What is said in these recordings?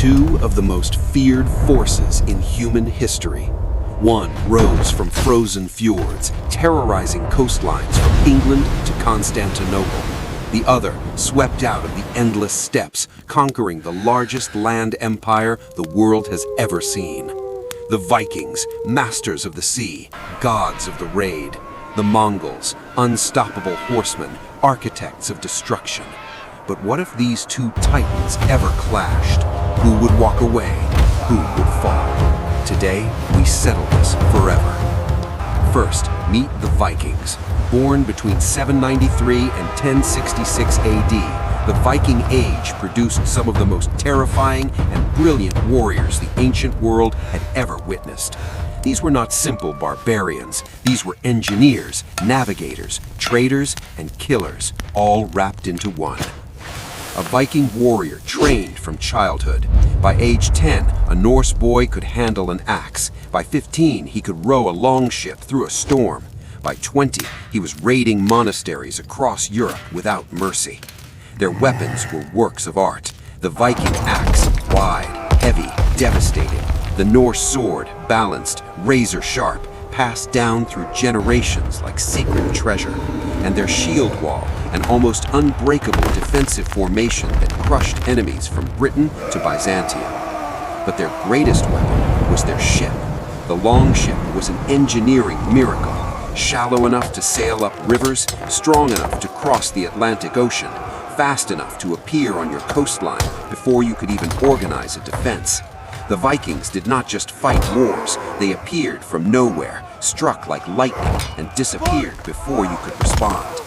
Two of the most feared forces in human history. One rose from frozen fjords, terrorizing coastlines from England to Constantinople. The other swept out of the endless steppes, conquering the largest land empire the world has ever seen. The Vikings, masters of the sea, gods of the raid. The Mongols, unstoppable horsemen, architects of destruction. But what if these two titans ever clashed? Who would walk away? Who would fall? Today, we settle this forever. First, meet the Vikings. Born between 793 and 1066 AD, the Viking Age produced some of the most terrifying and brilliant warriors the ancient world had ever witnessed. These were not simple barbarians. These were engineers, navigators, traders, and killers, all wrapped into one. A Viking warrior trained from childhood. By age 10, a Norse boy could handle an axe. By 15, he could row a longship through a storm. By 20, he was raiding monasteries across Europe without mercy. Their weapons were works of art. The Viking axe, wide, heavy, devastating. The Norse sword, balanced, razor-sharp, passed down through generations like sacred treasure. And their shield wall, an almost unbreakable defensive formation that crushed enemies from Britain to Byzantium. But their greatest weapon was their ship. The longship was an engineering miracle, shallow enough to sail up rivers, strong enough to cross the Atlantic Ocean, fast enough to appear on your coastline before you could even organize a defense. The Vikings did not just fight wars, they appeared from nowhere, struck like lightning, and disappeared before you could respond.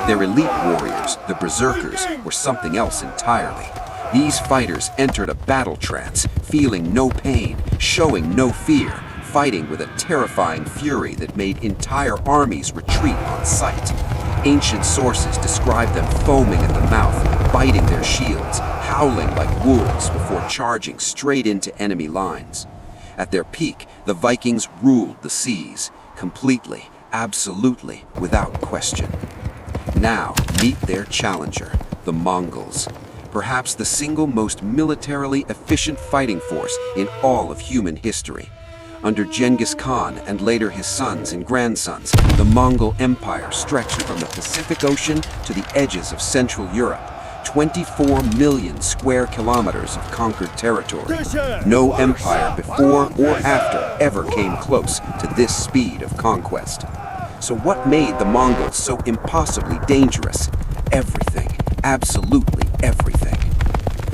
Their elite warriors, the Berserkers, were something else entirely. These fighters entered a battle trance, feeling no pain, showing no fear, fighting with a terrifying fury that made entire armies retreat on sight. Ancient sources describe them foaming at the mouth, biting their shields, howling like wolves before charging straight into enemy lines. At their peak, the Vikings ruled the seas, completely, absolutely, without question. Now, meet their challenger, the Mongols. Perhaps the single most militarily efficient fighting force in all of human history. Under Genghis Khan and later his sons and grandsons, the Mongol Empire stretched from the Pacific Ocean to the edges of Central Europe. 24 million square kilometers of conquered territory. No empire before or after ever came close to this speed of conquest. So what made the Mongols so impossibly dangerous? Everything, absolutely everything.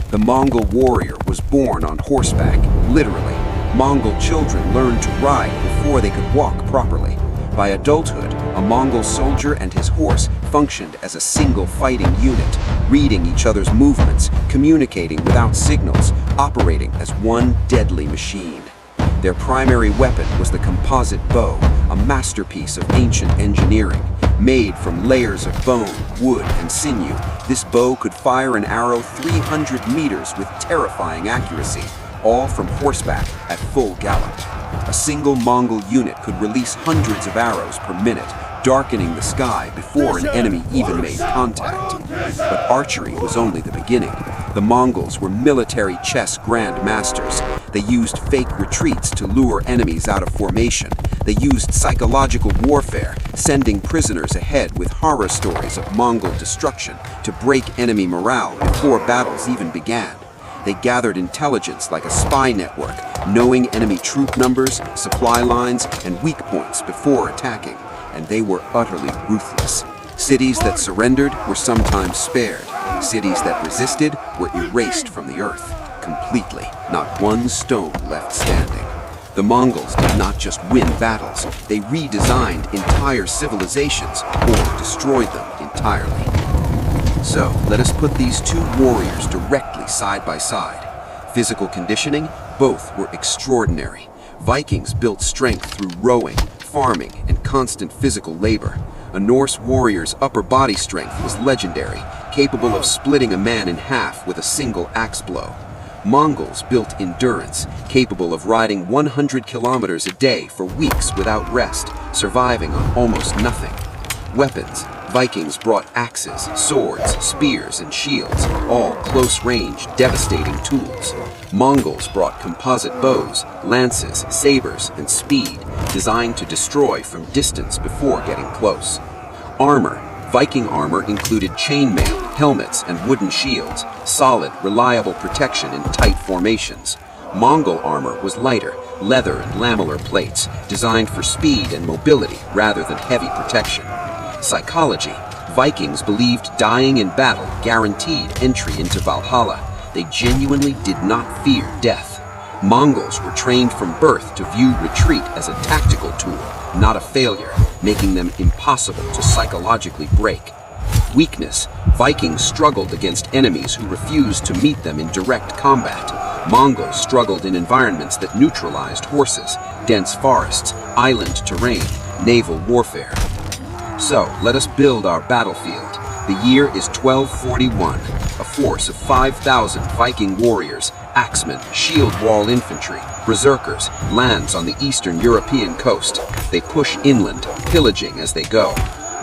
The Mongol warrior was born on horseback, literally. Mongol children learned to ride before they could walk properly. By adulthood, a Mongol soldier and his horse functioned as a single fighting unit, reading each other's movements, communicating without signals, operating as one deadly machine. Their primary weapon was the composite bow, a masterpiece of ancient engineering. Made from layers of bone, wood, and sinew, this bow could fire an arrow 300 meters with terrifying accuracy, all from horseback at full gallop. A single Mongol unit could release hundreds of arrows per minute, darkening the sky before an enemy even made contact. But archery was only the beginning. The Mongols were military chess grandmasters. They used fake retreats to lure enemies out of formation. They used psychological warfare, sending prisoners ahead with horror stories of Mongol destruction to break enemy morale before battles even began. They gathered intelligence like a spy network, knowing enemy troop numbers, supply lines, and weak points before attacking. And they were utterly ruthless. Cities that surrendered were sometimes spared. Cities that resisted were erased from the earth. Completely, not one stone left standing. The Mongols did not just win battles, they redesigned entire civilizations or destroyed them entirely. So, let us put these two warriors directly side by side. Physical conditioning, both were extraordinary. Vikings built strength through rowing, farming, and constant physical labor. A Norse warrior's upper body strength was legendary, capable of splitting a man in half with a single axe blow. Mongols built endurance, capable of riding 100 kilometers a day for weeks without rest, surviving on almost nothing. Weapons, Vikings brought axes, swords, spears, and shields, all close-range, devastating tools. Mongols brought composite bows, lances, sabers, and speed, designed to destroy from distance before getting close. Armor. Viking armor included chainmail, helmets, and wooden shields, solid, reliable protection in tight formations. Mongol armor was lighter, leather and lamellar plates, designed for speed and mobility rather than heavy protection. Psychology. Vikings believed dying in battle guaranteed entry into Valhalla. They genuinely did not fear death. Mongols were trained from birth to view retreat as a tactical tool, not a failure, making them impossible to psychologically break. Weakness. Vikings struggled against enemies who refused to meet them in direct combat. Mongols struggled in environments that neutralized horses, dense forests, island terrain, naval warfare. So, let us build our battlefield. The year is 1241. A force of 5,000 Viking warriors, axemen, shield wall infantry, berserkers, lands on the eastern European coast. They push inland, pillaging as they go.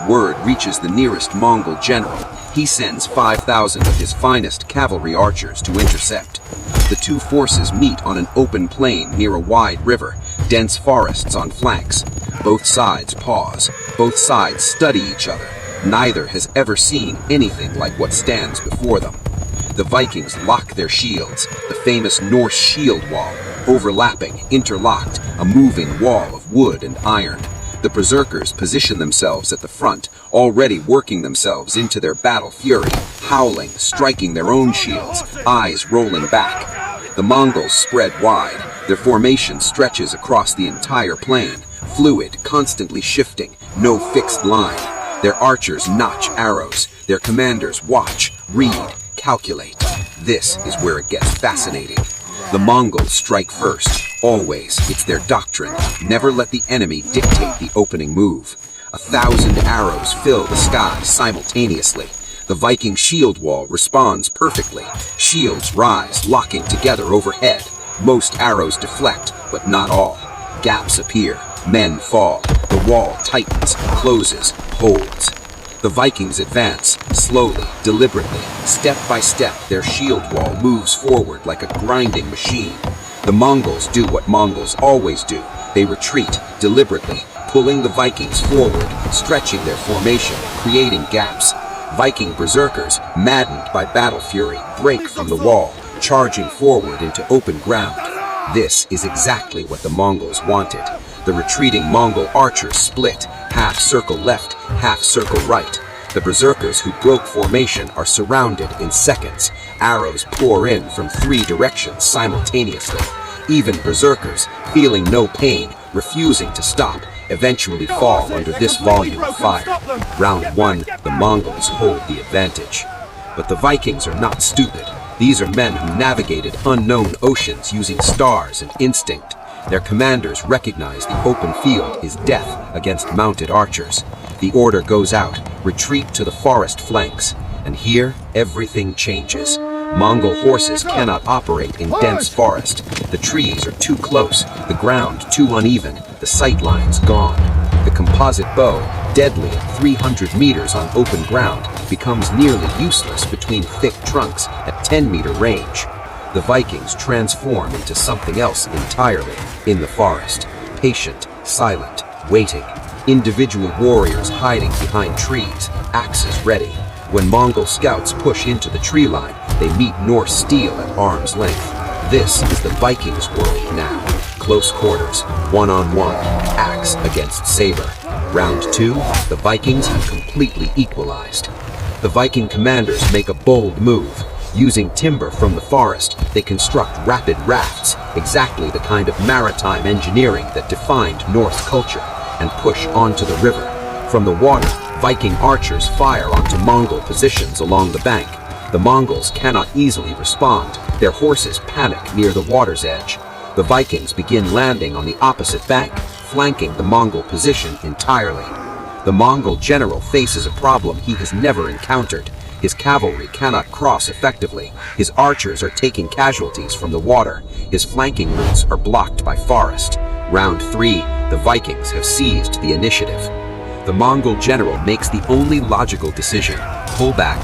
Word reaches the nearest Mongol general. He sends 5,000 of his finest cavalry archers to intercept. The two forces meet on an open plain near a wide river, dense forests on flanks. Both sides pause. Both sides study each other. Neither has ever seen anything like what stands before them. The Vikings lock their shields, the famous Norse shield wall, overlapping, interlocked, a moving wall of wood and iron. The berserkers position themselves at the front, already working themselves into their battle fury, howling, striking their own shields, eyes rolling back. The Mongols spread wide. Their formation stretches across the entire plain, fluid, constantly shifting, no fixed line. Their archers notch arrows. Their commanders watch, read, calculate. This is where it gets fascinating. The Mongols strike first. Always, it's their doctrine. Never let the enemy dictate the opening move. 1,000 arrows fill the sky simultaneously. The Viking shield wall responds perfectly. Shields rise, locking together overhead. Most arrows deflect, but not all. Gaps appear. Men fall. The wall tightens, closes, holds. The Vikings advance, slowly, deliberately. Step by step, their shield wall moves forward like a grinding machine. The Mongols do what Mongols always do. They retreat, deliberately, pulling the Vikings forward, stretching their formation, creating gaps. Viking berserkers, maddened by battle fury, break from the wall, charging forward into open ground. This is exactly what the Mongols wanted. The retreating Mongol archers split, half circle left, half circle right. The berserkers who broke formation are surrounded in seconds. Arrows pour in from 3 directions simultaneously. Even berserkers, feeling no pain, refusing to stop, eventually fall under this volume of fire. Round 1, the Mongols hold the advantage. But the Vikings are not stupid. These are men who navigated unknown oceans using stars and instinct. Their commanders recognize the open field is death against mounted archers. The order goes out, retreat to the forest flanks. And here, everything changes. Mongol horses cannot operate in dense forest. The trees are too close, the ground too uneven, the sight lines gone. The composite bow, deadly at 300 meters on open ground, becomes nearly useless between thick trunks at 10-meter range. The Vikings transform into something else entirely in the forest. Patient, silent, waiting. Individual warriors hiding behind trees, axes ready. When Mongol scouts push into the tree line, they meet Norse steel at arm's length. This is the Vikings' world now. Close quarters, one-on-one, axe against saber. Round 2, the Vikings have completely equalized. The Viking commanders make a bold move. Using timber from the forest, they construct rapid rafts, exactly the kind of maritime engineering that defined Norse culture, and push onto the river. From the water, Viking archers fire onto Mongol positions along the bank. The Mongols cannot easily respond. Their horses panic near the water's edge. The Vikings begin landing on the opposite bank, flanking the Mongol position entirely. The Mongol general faces a problem he has never encountered. His cavalry cannot cross effectively. His archers are taking casualties from the water. His flanking routes are blocked by forest. Round 3, the Vikings have seized the initiative. The Mongol general makes the only logical decision: pull back,